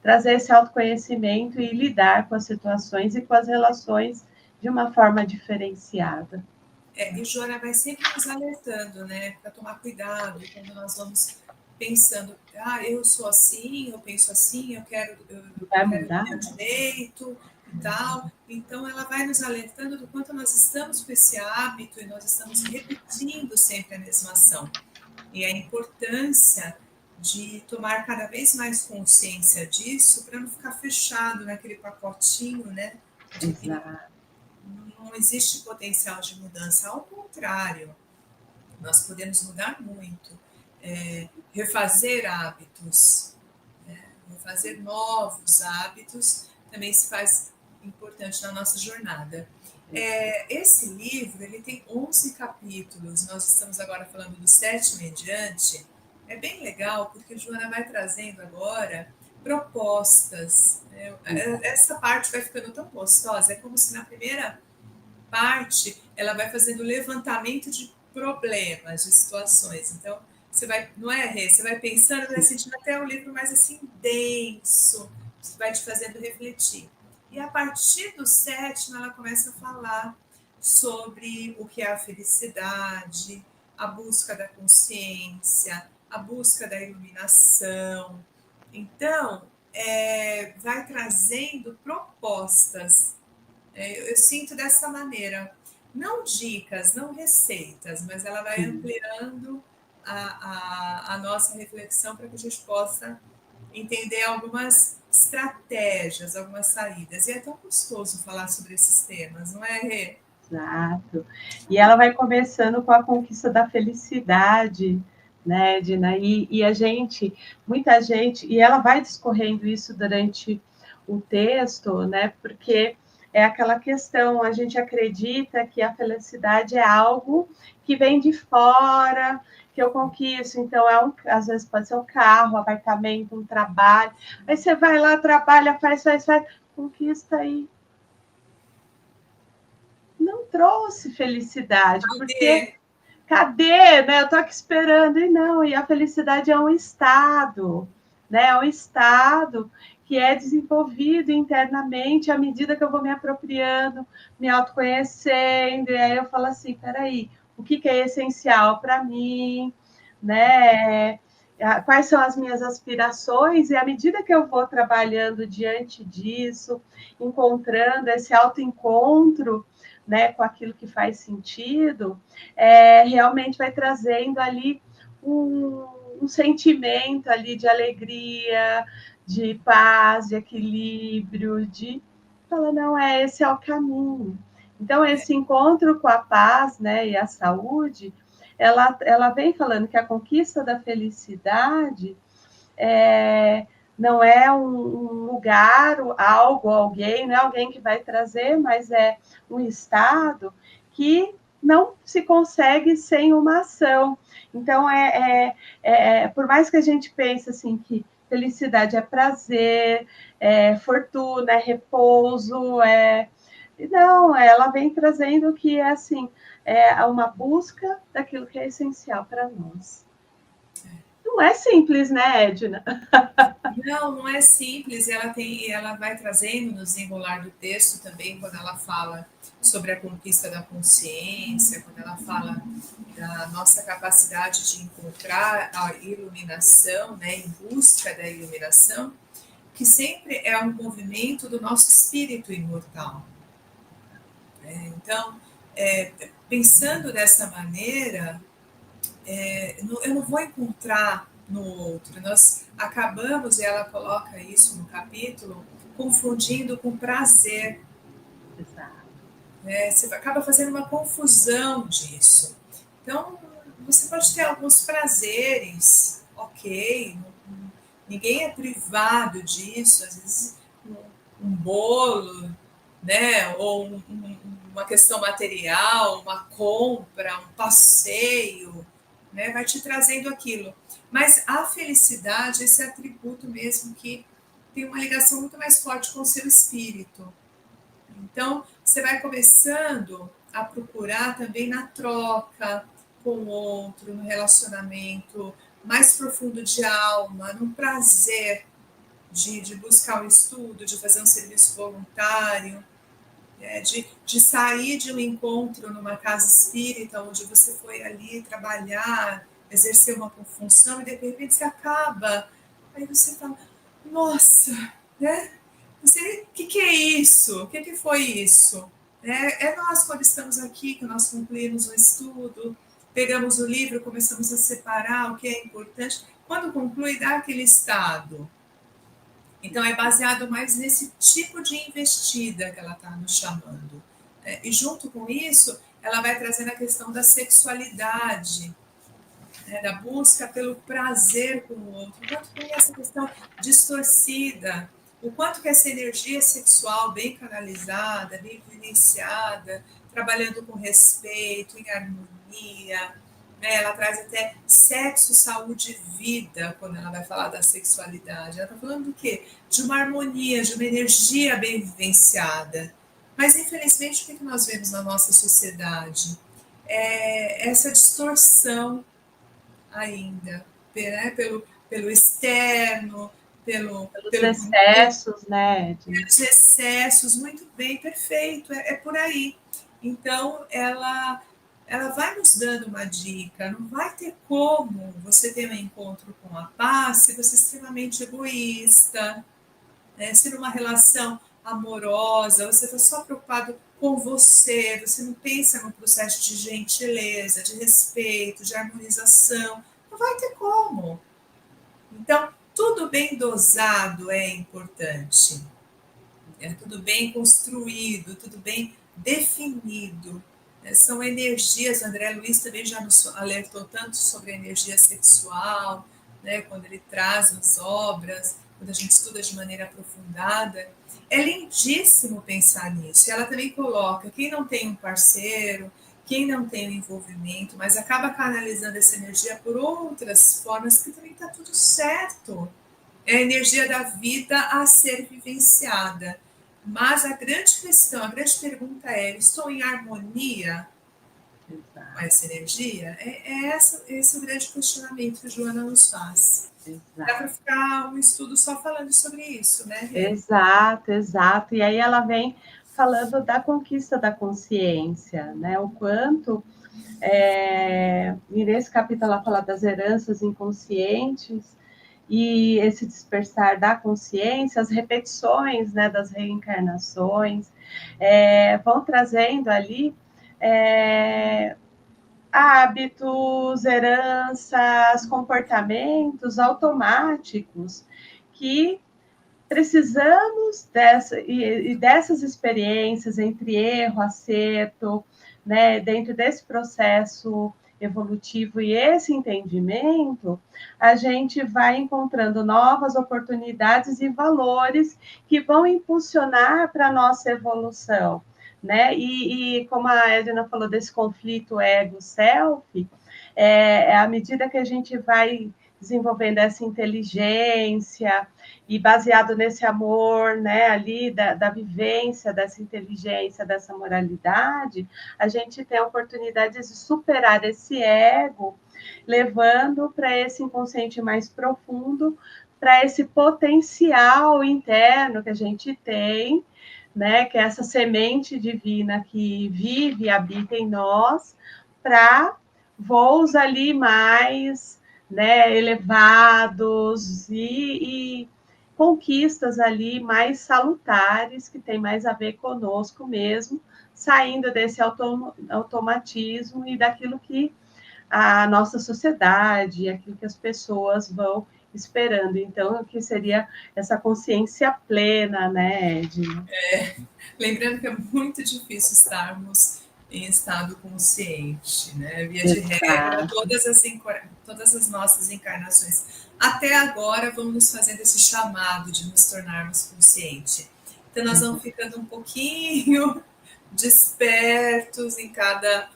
B: trazer esse autoconhecimento e lidar com as situações e com as relações de uma forma diferenciada.
A: E Joana vai sempre nos alertando, né, para tomar cuidado quando nós vamos pensando, eu sou assim, eu penso assim, eu quero
B: Vai
A: ter
B: mudar?
A: o direito e tal. Então, ela vai nos alertando do quanto nós estamos com esse hábito e nós estamos repetindo sempre a mesma ação. E a importância de tomar cada vez mais consciência disso para não ficar fechado naquele pacotinho, né? De que
B: Exato.
A: não existe potencial de mudança. Ao contrário, nós podemos mudar muito. Refazer hábitos, refazer novos hábitos também se faz importante na nossa jornada. Esse livro ele tem 11 capítulos, nós estamos agora falando do 7º em diante. É bem legal porque a Joana vai trazendo agora propostas. Essa parte vai ficando tão gostosa, é como se na primeira parte ela vai fazendo levantamento de problemas, de situações. Então, você vai, não é, Rê? Você vai pensando, vai sentindo até o livro mais assim denso, vai te fazendo refletir. E a partir do 7º, ela começa a falar sobre o que é a felicidade, a busca da consciência, a busca da iluminação. Então, vai trazendo propostas. Eu sinto dessa maneira, não dicas, não receitas, mas ela vai ampliando a nossa reflexão para que a gente possa entender algumas estratégias, algumas saídas. E é tão gostoso falar sobre esses temas, não é, Rê?
B: Exato. E ela vai começando com a conquista da felicidade, né, Edna? E a gente, muita gente, e ela vai discorrendo isso durante o texto, né? Porque é aquela questão, a gente acredita que a felicidade é algo que vem de fora, que eu conquisto, então às vezes pode ser um carro, um apartamento, um trabalho. Aí você vai lá, trabalha, faz, conquista aí. Não trouxe felicidade, porque cadê, né? Eu estou aqui esperando, e não, e a felicidade é um estado, né? É um estado que é desenvolvido internamente à medida que eu vou me apropriando, me autoconhecendo, e aí eu falo assim, peraí, o que é essencial para mim, né? Quais são as minhas aspirações, e à medida que eu vou trabalhando diante disso, encontrando esse autoencontro, né, com aquilo que faz sentido, realmente vai trazendo ali um sentimento ali de alegria, de paz, de equilíbrio, de falar, não, esse é o caminho. Então, esse encontro com a paz, né, e a saúde, ela vem falando que a conquista da felicidade não é um lugar, algo, alguém, não é alguém que vai trazer, mas é um estado que não se consegue sem uma ação. Então, por mais que a gente pense assim que felicidade é prazer, é fortuna, é repouso, não, ela vem trazendo que é assim, é uma busca daquilo que é essencial para nós. Não é simples, né, Edna?
A: Não, não é simples. Ela vai trazendo no desenrolar do texto também, quando ela fala sobre a conquista da consciência, quando ela fala da nossa capacidade de encontrar a iluminação, né, em busca da iluminação, que sempre é um movimento do nosso espírito imortal. Então, pensando dessa maneira, eu não vou encontrar no outro. Nós acabamos, e ela coloca isso no capítulo, confundindo com prazer.
B: Exato.
A: Você acaba fazendo uma confusão disso. Então, você pode ter alguns prazeres, ok, ninguém é privado disso, às vezes um bolo, né, ou uma questão material, uma compra, um passeio, né, vai te trazendo aquilo. Mas a felicidade, esse atributo mesmo que tem uma ligação muito mais forte com o seu espírito. Então, você vai começando a procurar também na troca com o outro, no relacionamento mais profundo de alma, no prazer de buscar um estudo, de fazer um serviço voluntário, de sair de um encontro numa casa espírita, onde você foi ali trabalhar exercer uma função e de repente você acaba. Aí você fala, nossa, né? O que é isso? O que foi isso? É nós, quando estamos aqui, que nós concluímos o estudo, pegamos o livro, começamos a separar o que é importante. Quando conclui, dá aquele estado. Então, é baseado mais nesse tipo de investida que ela está nos chamando. E junto com isso, ela vai trazendo a questão da sexualidade, da busca pelo prazer com o outro, o quanto tem essa questão distorcida, o quanto que essa energia sexual bem canalizada, bem vivenciada, trabalhando com respeito, em harmonia, né? Ela traz até sexo, saúde e vida, quando ela vai falar da sexualidade. Ela está falando do quê? De uma harmonia, de uma energia bem vivenciada. Mas, infelizmente, o que nós vemos na nossa sociedade? É essa distorção ainda, né? pelo externo,
B: Pelos excessos, né?
A: Pelos excessos, muito bem, perfeito, é por aí. Então, ela vai nos dando uma dica, não vai ter como você ter um encontro com a paz se você é extremamente egoísta, né? Se numa relação amorosa, você está só preocupado com você, você não pensa no processo de gentileza, de respeito, de harmonização, não vai ter como. Então, tudo bem dosado é importante, tudo bem construído, tudo bem definido. São energias, André Luiz também já nos alertou tanto sobre a energia sexual, né, quando ele traz as obras, quando a gente estuda de maneira aprofundada. É lindíssimo pensar nisso. E ela também coloca, quem não tem um parceiro, quem não tem um envolvimento, mas acaba canalizando essa energia por outras formas, que também está tudo certo. É a energia da vida a ser vivenciada. Mas a grande questão, a grande pergunta é: estou em harmonia com essa energia? Esse é o grande questionamento que a Joana nos faz.
B: Exato.
A: Dá para ficar um estudo só falando sobre isso, né, Rê?
B: Exato, exato. E aí ela vem falando da conquista da consciência, né? O quanto, nesse capítulo ela fala das heranças inconscientes, e esse dispersar da consciência, as repetições, né, das reencarnações, vão trazendo ali hábitos, heranças, comportamentos automáticos que precisamos dessas experiências entre erro, acerto, né, dentro desse processo evolutivo e esse entendimento, a gente vai encontrando novas oportunidades e valores que vão impulsionar para a nossa evolução, né? E como a Edna falou desse conflito ego-self, à medida que a gente vai desenvolvendo essa inteligência e baseado nesse amor, né, ali da vivência, dessa inteligência, dessa moralidade, a gente tem a oportunidade de superar esse ego, levando para esse inconsciente mais profundo, para esse potencial interno que a gente tem, né, que é essa semente divina que vive e habita em nós, para voos ali mais, né, elevados e conquistas ali mais salutares, que tem mais a ver conosco mesmo, saindo desse automatismo e daquilo que a nossa sociedade, aquilo que as pessoas vão esperando. Então, o que seria essa consciência plena, né, Edna?
A: Lembrando que é muito difícil estarmos em estado consciente, né? Via de regra, todas as nossas encarnações até agora vão nos fazendo esse chamado de nos tornarmos conscientes. Então, nós vamos ficando um pouquinho despertos em cada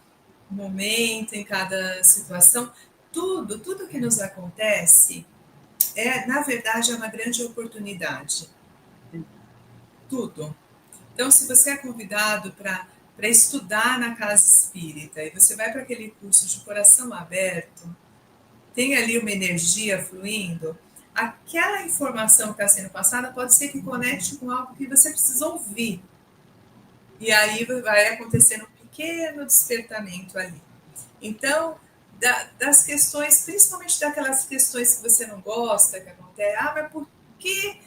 A: momento, em cada situação. Tudo que nos acontece na verdade, é uma grande oportunidade. Tudo. Então, se você é convidado para estudar na casa espírita e você vai para aquele curso de coração aberto, tem ali uma energia fluindo, aquela informação que está sendo passada pode ser que conecte com algo que você precisa ouvir. E aí vai acontecendo um pequeno despertamento ali. Então, das questões, principalmente daquelas questões que você não gosta, que acontece. Mas por que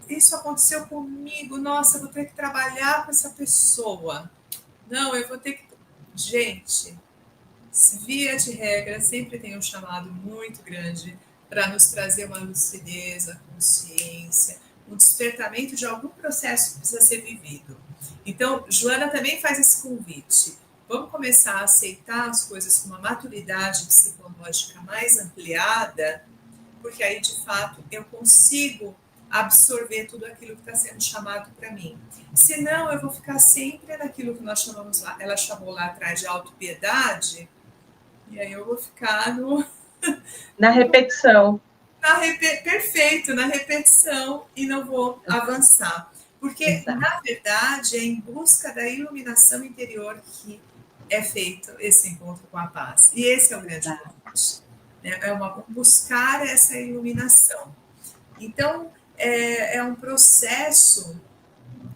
A: isso aconteceu comigo? Nossa, eu vou ter que trabalhar com essa pessoa. Não, eu vou ter que... Gente, via de regra, sempre tem um chamado muito grande para nos trazer uma lucidez, a consciência, um despertamento de algum processo que precisa ser vivido. Então, Joana também faz esse convite. Vamos começar a aceitar as coisas com uma maturidade psicológica mais ampliada, porque aí, de fato, eu consigo absorver tudo aquilo que está sendo chamado para mim. Senão, eu vou ficar sempre naquilo que nós chamamos lá, ela chamou lá atrás de autopiedade, e aí eu vou ficar
B: na repetição.
A: Perfeito, na repetição, e não vou avançar. Porque, exato, na verdade, é em busca da iluminação interior que é feito esse encontro com a paz. E esse é o grande convite. É buscar essa iluminação. Então, é um processo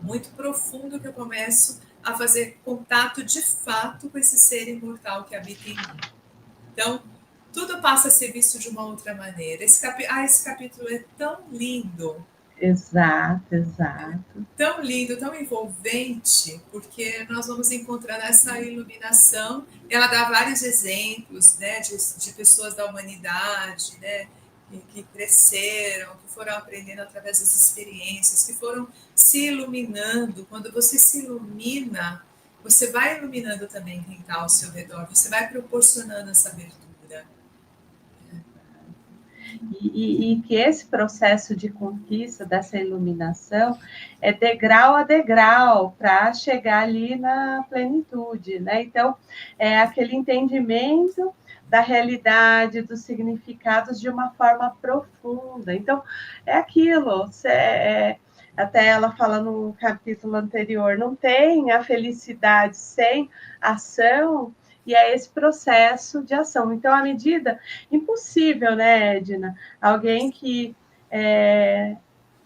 A: muito profundo que eu começo a fazer contato de fato com esse ser imortal que habita em mim. Então, tudo passa a ser visto de uma outra maneira. Esse capítulo é tão lindo.
B: Exato, exato.
A: Tão lindo, tão envolvente, porque nós vamos encontrando essa iluminação. Ela dá vários exemplos, né, de pessoas da humanidade, né, que cresceram, que foram aprendendo através das experiências, que foram se iluminando. Quando você se ilumina, você vai iluminando também quem está ao seu redor, você vai proporcionando essa abertura.
B: E que esse processo de conquista dessa iluminação é degrau a degrau para chegar ali na plenitude, né? Então, é aquele entendimento da realidade, dos significados de uma forma profunda. Então, é aquilo, até ela fala no capítulo anterior, não tem a felicidade sem ação, e é esse processo de ação. Então, à medida, impossível, né, Edna? Alguém que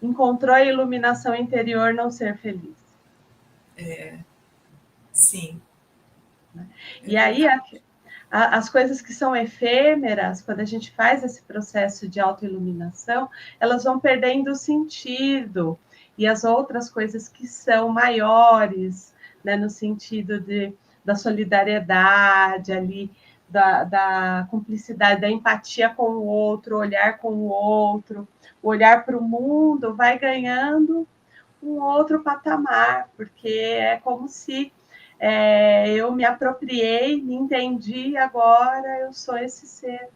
B: encontrou a iluminação interior não ser feliz.
A: Sim.
B: E aí, as coisas que são efêmeras, quando a gente faz esse processo de autoiluminação, elas vão perdendo sentido. E as outras coisas que são maiores, né, no sentido da solidariedade ali, da cumplicidade, da empatia com o outro, olhar com o outro, olhar para o mundo, vai ganhando um outro patamar, porque é como se eu me apropriei, me entendi, agora eu sou esse ser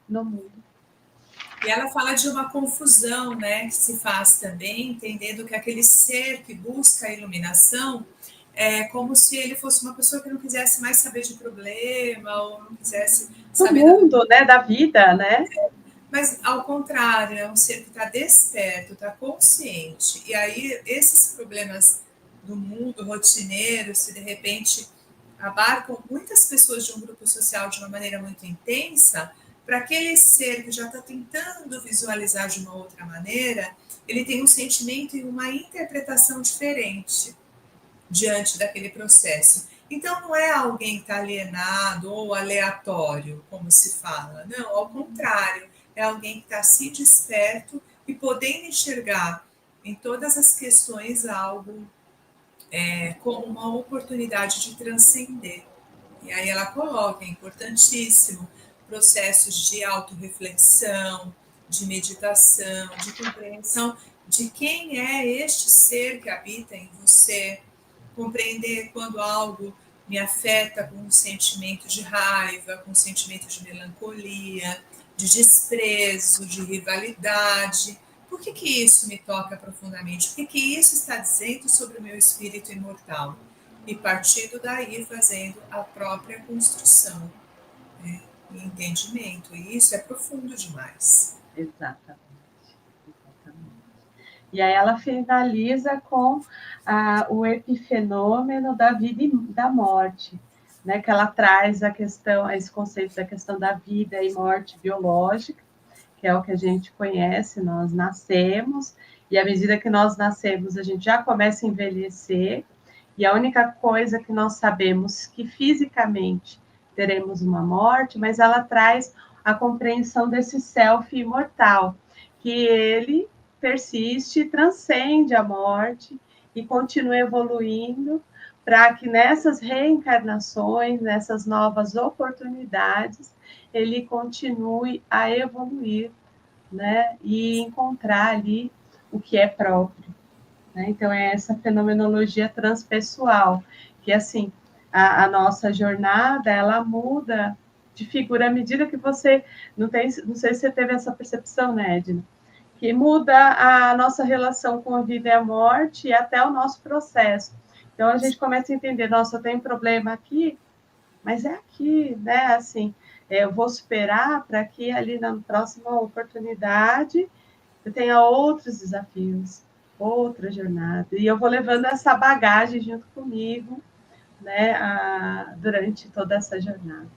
B: no mundo.
A: E ela fala de uma confusão, né, que se faz também, entendendo que aquele ser que busca a iluminação é como se ele fosse uma pessoa que não quisesse mais saber de problema, ou não quisesse saber
B: do mundo, né, da vida, né?
A: Mas, ao contrário, é um ser que está desperto, está consciente. E aí, esses problemas do mundo rotineiro, se de repente abarcam muitas pessoas de um grupo social de uma maneira muito intensa, para aquele ser que já está tentando visualizar de uma outra maneira, ele tem um sentimento e uma interpretação diferente diante daquele processo. Então, não é alguém que está alienado ou aleatório, como se fala. Não, ao contrário, é alguém que está se desperto e podendo enxergar em todas as questões algo como uma oportunidade de transcender. E aí ela coloca, é importantíssimo, processos de autorreflexão, de meditação, de compreensão de quem é este ser que habita em você, compreender quando algo me afeta com um sentimento de raiva, com um sentimento de melancolia, de desprezo, de rivalidade. Por que isso me toca profundamente? O que isso está dizendo sobre o meu espírito imortal? E partindo daí fazendo a própria construção, né, e entendimento. E isso é profundo demais.
B: Exatamente. E aí ela finaliza com o epifenômeno da vida e da morte, né? Que ela traz esse conceito da questão da vida e morte biológica, que é o que a gente conhece, nós nascemos, e à medida que nós nascemos, a gente já começa a envelhecer, e a única coisa que nós sabemos que fisicamente teremos uma morte, mas ela traz a compreensão desse self imortal, que ele persiste, transcende a morte e continua evoluindo para que nessas reencarnações, nessas novas oportunidades, ele continue a evoluir, né, e encontrar ali o que é próprio. Né? Então, é essa fenomenologia transpessoal, que, assim, a nossa jornada, ela muda de figura à medida que você... Não sei se você teve essa percepção, né, Edna? Que muda a nossa relação com a vida e a morte e até o nosso processo. Então, a gente começa a entender, nossa, tem um problema aqui, mas é aqui, né? Assim, eu vou superar para que ali na próxima oportunidade eu tenha outros desafios, outra jornada. E eu vou levando essa bagagem junto comigo, né, durante toda essa jornada.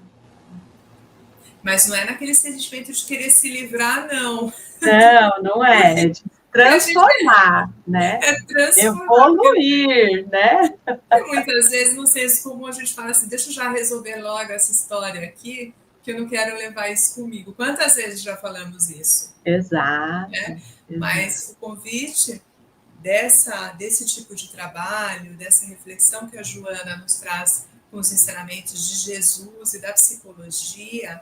A: Mas não é naquele sentimento de querer se livrar, não.
B: Não, não é. É de transformar, né?
A: É transformar.
B: Evoluir, né?
A: Porque muitas vezes, não sei como a gente fala assim, deixa eu já resolver logo essa história aqui, que eu não quero levar isso comigo. Quantas vezes já falamos isso?
B: Exato.
A: Né?
B: Exato.
A: Mas o convite desse tipo de trabalho, dessa reflexão que a Joana nos traz com os ensinamentos de Jesus e da psicologia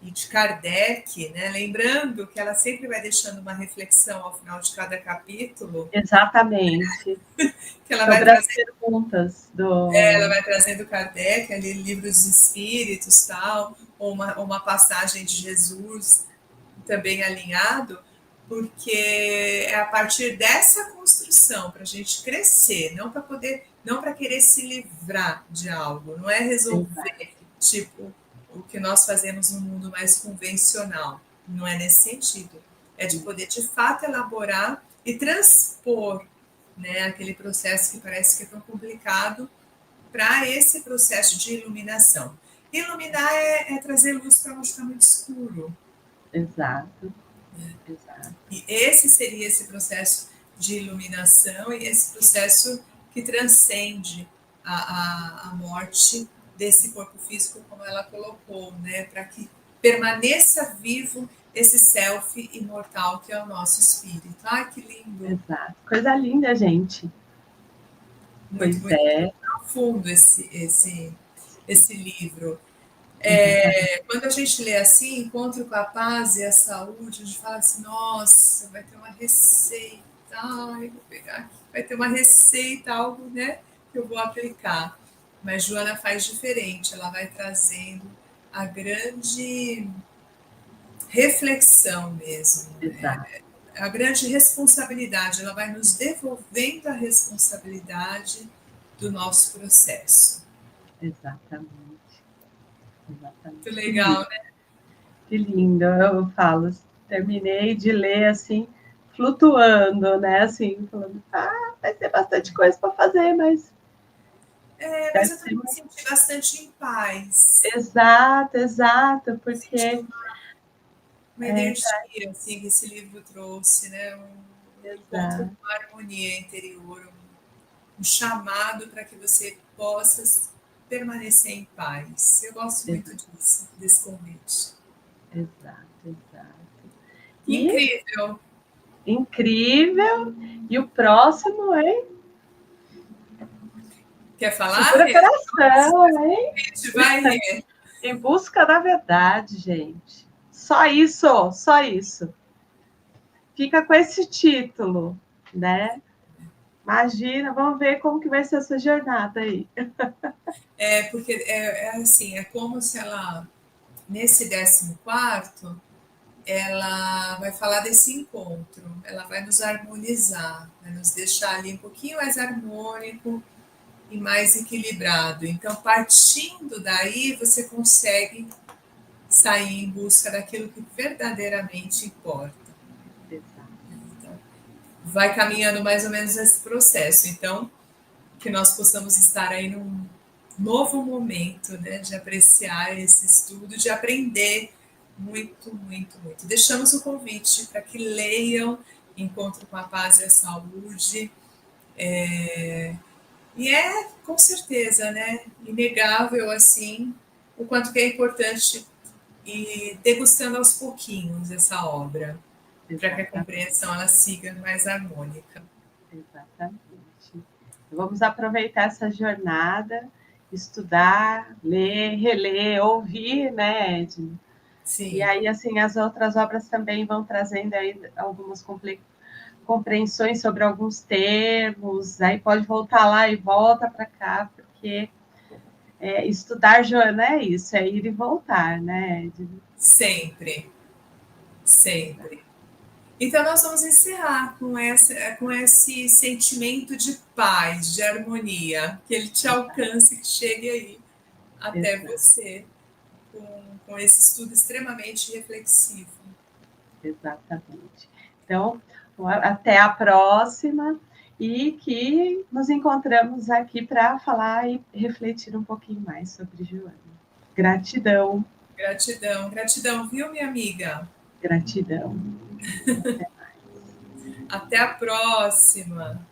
A: e de Kardec, né? Lembrando que ela sempre vai deixando uma reflexão ao final de cada capítulo.
B: Exatamente.
A: Que ela
B: sobre
A: vai
B: as perguntas do...
A: ela vai trazendo Kardec, ali, livros dos espíritos, tal, ou uma passagem de Jesus também alinhado, porque é a partir dessa construção para a gente crescer, não para querer se livrar de algo, não é resolver, tipo, o que nós fazemos no mundo mais convencional, não é nesse sentido, é de poder de fato elaborar e transpor, né, aquele processo que parece que é tão complicado para esse processo de iluminação. Iluminar é trazer luz para onde está muito escuro.
B: Exato. Exato.
A: E esse seria esse processo de iluminação e esse processo que transcende a morte desse corpo físico, como ela colocou, né? Para que permaneça vivo esse self imortal que é o nosso espírito. Ai, que lindo!
B: Exato. Coisa linda, gente.
A: Muito,
B: Pois
A: muito profundo esse livro. Quando a gente lê assim, Encontro com a Paz e a Saúde, a gente fala assim, nossa, vai ter uma receita, ai, vou pegar aqui, vai ter uma receita, algo, né, que eu vou aplicar. Mas Joana faz diferente, ela vai trazendo a grande reflexão mesmo, a grande responsabilidade, ela vai nos devolvendo a responsabilidade do nosso processo.
B: Exatamente.
A: Muito legal, né?
B: Que lindo, eu falo, terminei de ler assim, flutuando, né? Assim, falando, vai ter bastante coisa para fazer, mas.
A: Mas eu também me senti bastante em paz.
B: Exato, porque.
A: Uma energia assim, que esse livro trouxe, né? Um encontro com a harmonia interior, um chamado para que você possa permanecer em paz. Eu gosto muito disso, desse convite.
B: Exato.
A: Incrível!
B: Incrível! E o próximo, hein?
A: Quer falar?
B: Segura coração, hein?
A: A gente vai ler.
B: Em busca da verdade, gente. Só isso. Fica com esse título, né? Imagina, vamos ver como que vai ser essa jornada aí.
A: Porque assim, é como se ela, nesse 14º, ela vai falar desse encontro, ela vai nos harmonizar, vai nos deixar ali um pouquinho mais harmônico e mais equilibrado. Então, partindo daí, você consegue sair em busca daquilo que verdadeiramente importa. Então, vai caminhando mais ou menos esse processo. Então, que nós possamos estar aí num novo momento, né, de apreciar esse estudo, de aprender muito. Deixamos o convite para que leiam Encontro com a Paz e a Saúde. E com certeza, né, inegável assim, o quanto que é importante ir degustando aos pouquinhos essa obra, para que a compreensão ela siga mais harmônica.
B: Exatamente. Vamos aproveitar essa jornada, estudar, ler, reler, ouvir, né, Edna?
A: Sim.
B: E aí, assim, as outras obras também vão trazendo aí algumas compreensões sobre alguns termos, aí pode voltar lá e volta para cá, porque estudar, Joana, é isso, é ir e voltar, né, Edna?
A: Sempre, sempre. Então, nós vamos encerrar com esse sentimento de paz, de harmonia, que ele te alcance, que chegue aí até você, com esse estudo extremamente reflexivo.
B: Exatamente. Então, até a próxima e que nos encontramos aqui para falar e refletir um pouquinho mais sobre Joana. Gratidão.
A: Gratidão, gratidão, viu, minha amiga?
B: Gratidão.
A: Até a próxima.